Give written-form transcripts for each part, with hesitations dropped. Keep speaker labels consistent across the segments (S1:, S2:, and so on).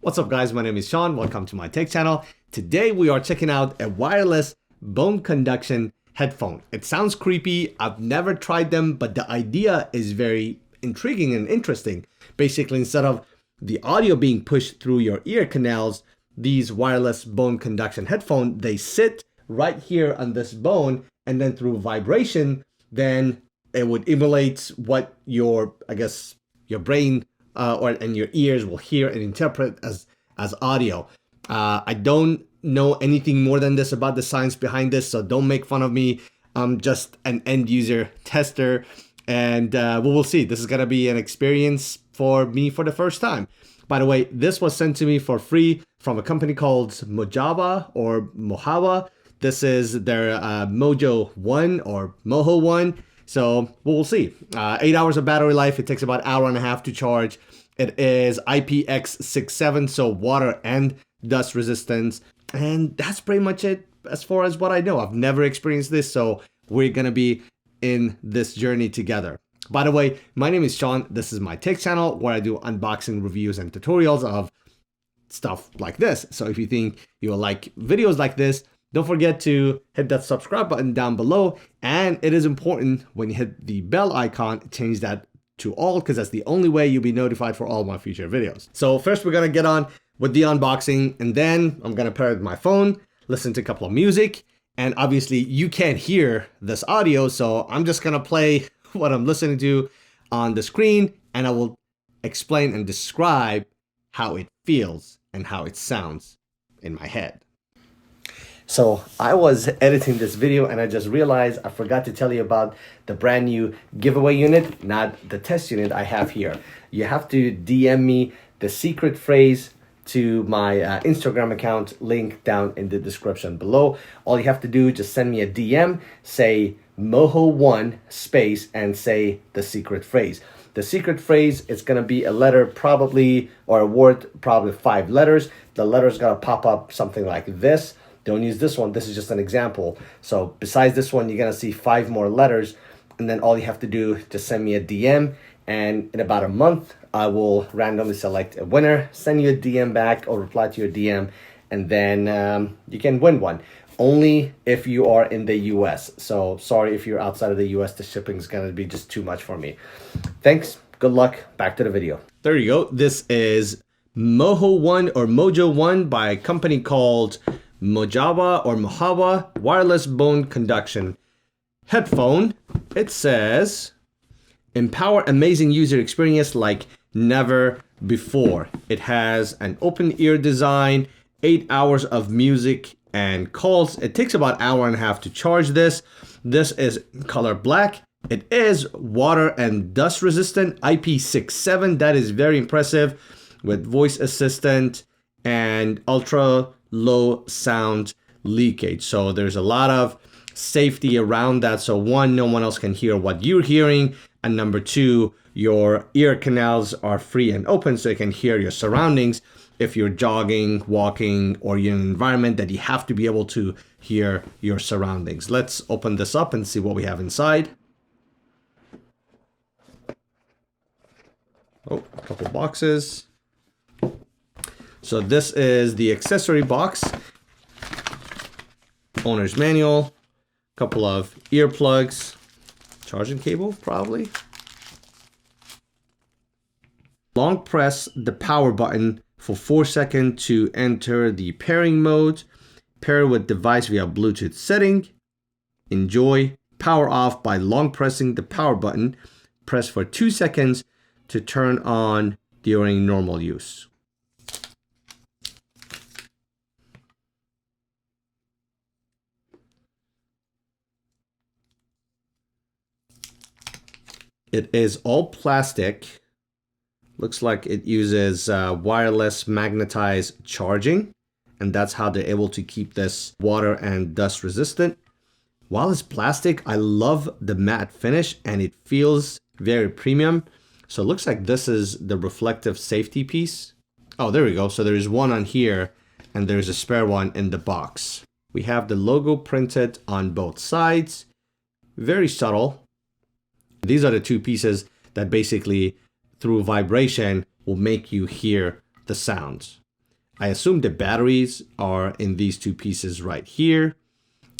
S1: What's up guys, my name is Sean, welcome to my tech channel. Today we are checking out a wireless bone conduction headphone. It sounds creepy, I've never tried them, but the idea is very intriguing and interesting. Basically, instead of the audio being pushed through your ear canals, these wireless bone conduction headphone, they sit right here on this bone, and then through vibration, then it would emulate what your, your brain and your ears will hear and interpret as audio. I don't know anything more than this about the science behind this, so don't make fun of me. I'm just an end user tester, and we will see. This is gonna be an experience for me for the first time. By the way, this was sent to me for free from a company called MOJO1 or MOJO1. This is their MOJO1 or MOJO1. So we'll see. 8 hours of battery life. It takes about an hour and a half to charge. It is IPX67, so water and dust resistance. And that's pretty much it as far as what I know. I've never experienced this, so we're gonna be in this journey together. By the way, my name is Sean. This is my tech channel where I do unboxing, reviews, and tutorials of stuff like this. So if you think you'll like videos like this, don't forget to hit that subscribe button down below. And it is important when you hit the bell icon, change that to all, because that's the only way you'll be notified for all my future videos. So first we're gonna get on with the unboxing, and then I'm gonna pair it with my phone, listen to a couple of music, and obviously you can't hear this audio, so I'm just gonna play what I'm listening to on the screen, and I will explain and describe how it feels and how it sounds in my head. So I was editing this video and I just realized I forgot to tell you about the brand new giveaway unit, not the test unit I have here. You have to DM me the secret phrase to my Instagram account, link down in the description below. All you have to do, just send me a DM, say MOJO1 space, and say the secret phrase. The secret phrase is gonna be a letter probably, or a word, probably 5 letters. The letter's gonna pop up something like this. Don't use this one, this is just an example. So besides this one, you're gonna see 5 more letters, and then all you have to do, just send me a DM, and in about a month, I will randomly select a winner, send you a DM back or reply to your DM, and then you can win one. Only if you are in the US. So sorry if you're outside of the US, the shipping is gonna be just too much for me. Thanks, good luck, back to the video. There you go, this is MOJO1 or MOJO1 by a company called MOJO1 or MOJO1 wireless bone conduction headphone. It says, empower amazing user experience like never before. It has an open ear design, 8 hours of music and calls. It takes about an hour and a half to charge this. This is color black. It is water and dust resistant, IP67. That is very impressive, with voice assistant and ultra low sound leakage. So there's a lot of safety around that. So one, no one else can hear what you're hearing. And number two, your ear canals are free and open, so you can hear your surroundings if you're jogging, walking, or you're in an environment that you have to be able to hear your surroundings. Let's open this up and see what we have inside. Oh, a couple boxes. So this is the accessory box, owner's manual, couple of earplugs, charging cable probably. Long press the power button for 4 seconds to enter the pairing mode. Pair with device via Bluetooth setting. Enjoy. Power off by long pressing the power button. Press for 2 seconds to turn on during normal use. It is all plastic. Looks like it uses wireless magnetized charging, and that's how they're able to keep this water and dust resistant. While it's plastic, I love the matte finish and it feels very premium. So it looks like this is the reflective safety piece. Oh, there we go. So there's one on here and there's a spare one in the box. We have the logo printed on both sides. Very subtle. These are the two pieces that basically through vibration will make you hear the sounds. I assume the batteries are in these two pieces right here,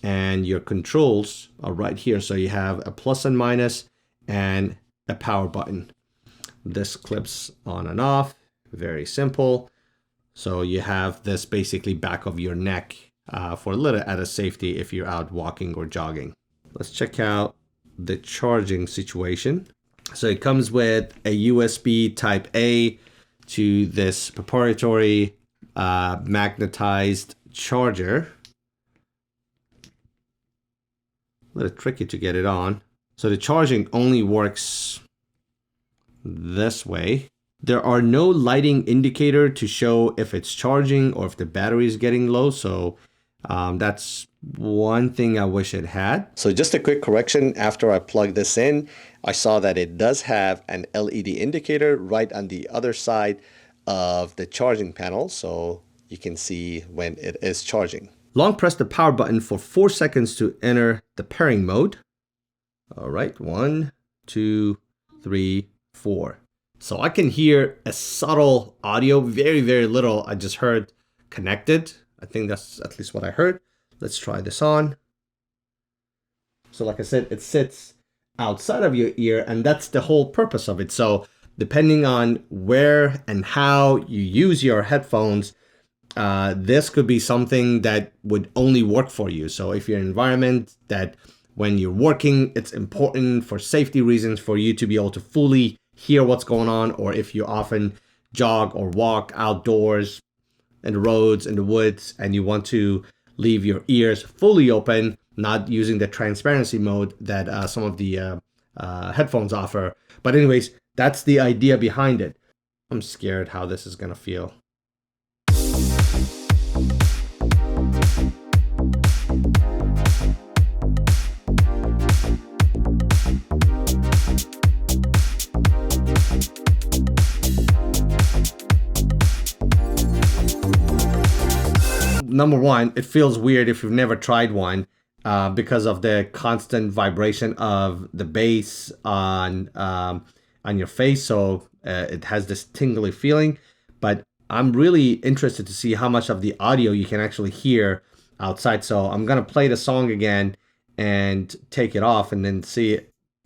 S1: and your controls are right here. So you have a plus and minus and a power button. This clips on and off, very simple. So you have this basically back of your neck for a little added safety if you're out walking or jogging. Let's check out the charging situation. So it comes with a USB type A to this proprietary magnetized charger. A little tricky to get it on. So the charging only works this way. There are no lighting indicator to show if it's charging or if the battery is getting low. So that's one thing I wish it had. So just a quick correction. After I plugged this in, I saw that it does have an LED indicator right on the other side of the charging panel. So you can see when it is charging. Long press the power button for 4 seconds to enter the pairing mode. All right, 1, 2, 3, 4. So I can hear a subtle audio, very, very little. I just heard connected. I think that's at least what I heard. Let's try this on. So like I said, it sits outside of your ear, and that's the whole purpose of it. So depending on where and how you use your headphones, this could be something that would only work for you. So if your environment that when you're working, it's important for safety reasons for you to be able to fully hear what's going on, or if you often jog or walk outdoors in the roads, in the woods, and you want to leave your ears fully open, not using the transparency mode that some of the headphones offer. But anyways, that's the idea behind it. I'm scared how this is gonna feel. Number one, it feels weird if you've never tried one because of the constant vibration of the bass on your face. So it has this tingly feeling. But I'm really interested to see how much of the audio you can actually hear outside. So I'm gonna play the song again and take it off, and then see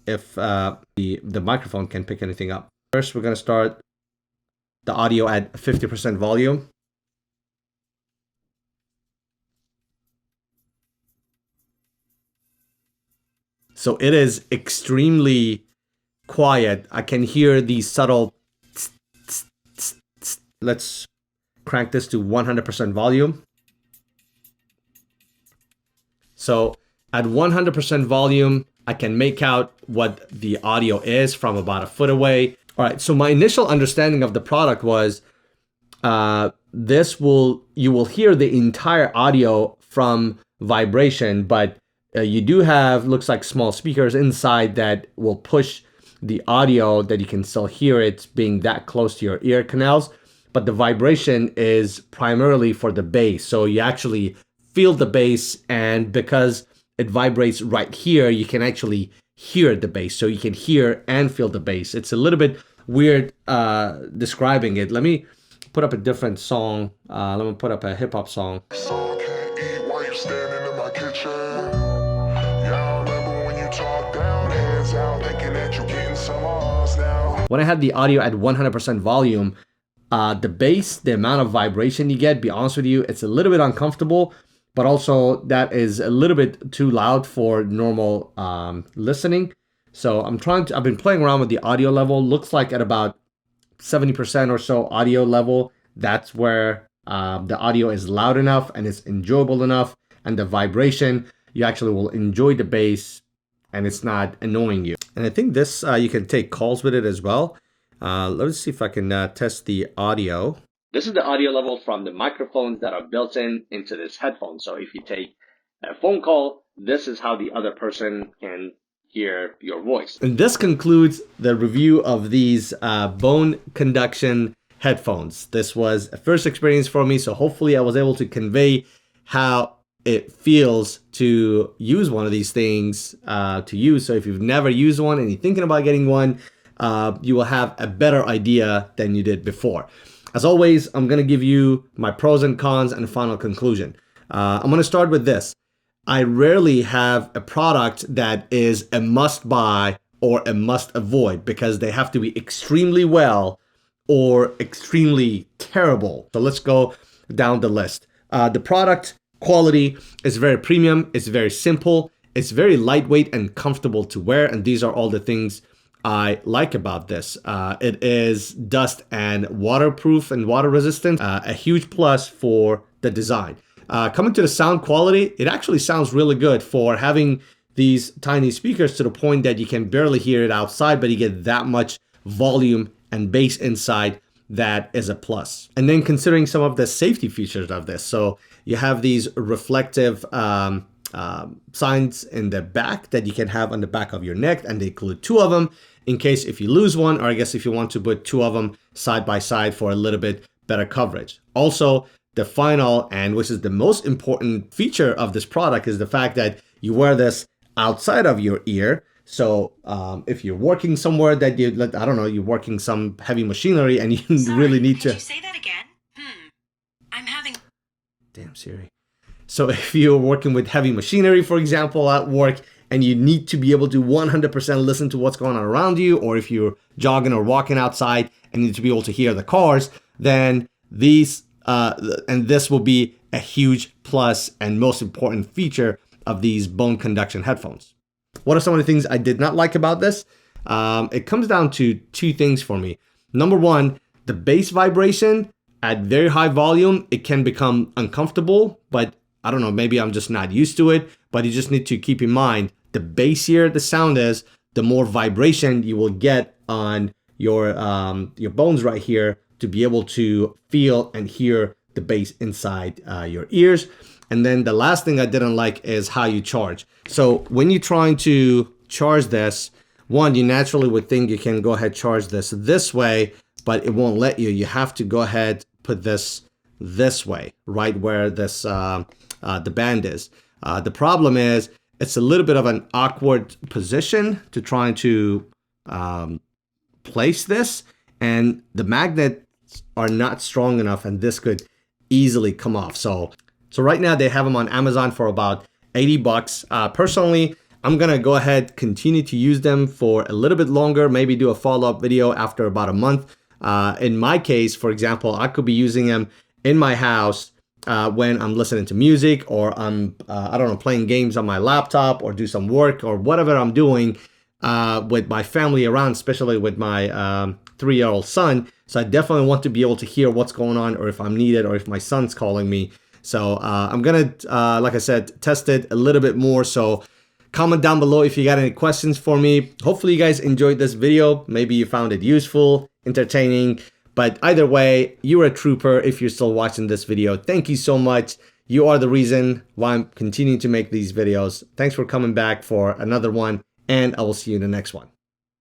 S1: if the microphone can pick anything up. First, we're gonna start the audio at 50% volume. So it is extremely quiet. I can hear these subtle tss, tss, tss, tss. Let's crank this to 100% volume. So at 100% volume, I can make out what the audio is from about a foot away. All right, so my initial understanding of the product was you will hear the entire audio from vibration, but you do have, looks like small speakers inside that will push the audio that you can still hear it being that close to your ear canals. But the vibration is primarily for the bass. So you actually feel the bass, and because it vibrates right here, you can actually hear the bass. So you can hear and feel the bass. It's a little bit weird describing it. Let me put up a different song. Let me put up a hip hop song. When I had the audio at 100% volume, the bass, the amount of vibration you get, be honest with you, it's a little bit uncomfortable, but also that is a little bit too loud for normal listening. So I've been playing around with the audio level. Looks like at about 70% or so audio level, that's where the audio is loud enough and it's enjoyable enough, and the vibration, you actually will enjoy the bass and it's not annoying you. And I think this, you can take calls with it as well. Let's see if I can test the audio. This is the audio level from the microphones that are built into this headphone. So if you take a phone call, this is how the other person can hear your voice. And this concludes the review of these Bone Conduction Headphones. This was a first experience for me, so hopefully I was able to convey how it feels to use one of these things to use. So if you've never used one and you're thinking about getting one, you will have a better idea than you did before. As always, I'm going to give you my pros and cons and final conclusion. I'm going to start with this. I rarely have a product that is a must buy or a must avoid because they have to be extremely well or extremely terrible. So let's go down the list. The product quality is very premium. It's very simple. It's very lightweight and comfortable to wear. And these are all the things I like about this. It is dust and waterproof and water resistant, a huge plus for the design. Coming to the sound quality, it actually sounds really good for having these tiny speakers to the point that you can barely hear it outside, but you get that much volume and bass inside. That is a plus. And then considering some of the safety features of this. So you have these reflective signs in the back that you can have on the back of your neck, and they include 2 of them in case if you lose one, or I guess if you want to put 2 of them side by side for a little bit better coverage. Also, the final, and which is the most important feature of this product, is the fact that you wear this outside of your ear. So if you're working somewhere that you, I don't know, you're working some heavy machinery and you really need to.
S2: Could you say that again? I'm having.
S1: Damn Siri. So if you're working with heavy machinery, for example, at work, and you need to be able to 100% listen to what's going on around you, or if you're jogging or walking outside and need to be able to hear the cars, then these and this will be a huge plus and most important feature of these bone conduction headphones. What are some of the things I did not like about this? It comes down to 2 things for me. Number 1, the bass vibration at very high volume, it can become uncomfortable, but I don't know, maybe I'm just not used to it, but you just need to keep in mind, the bassier the sound is, the more vibration you will get on your bones right here to be able to feel and hear the bass inside your ears. And then the last thing I didn't like is how you charge. So when you're trying to charge this, one, you naturally would think you can go ahead charge this way, but it won't let you. You have to go ahead, put this way, right where this the band is. The problem is it's a little bit of an awkward position to try to place this, and the magnets are not strong enough, and this could easily come off. So right now they have them on Amazon for about 80 bucks. Personally, I'm gonna go ahead, continue to use them for a little bit longer, maybe do a follow-up video after about a month. In my case, for example, I could be using them in my house when I'm listening to music, or I'm, I don't know, playing games on my laptop, or do some work, or whatever I'm doing with my family around, especially with my 3-year-old son. So I definitely want to be able to hear what's going on, or if I'm needed, or if my son's calling me. So I'm gonna, like I said, test it a little bit more. So comment down below if you got any questions for me. Hopefully you guys enjoyed this video. Maybe you found it useful, entertaining. But either way, you're a trooper if you're still watching this video. Thank you so much. You are the reason why I'm continuing to make these videos. Thanks for coming back for another one, and I will see you in the next one.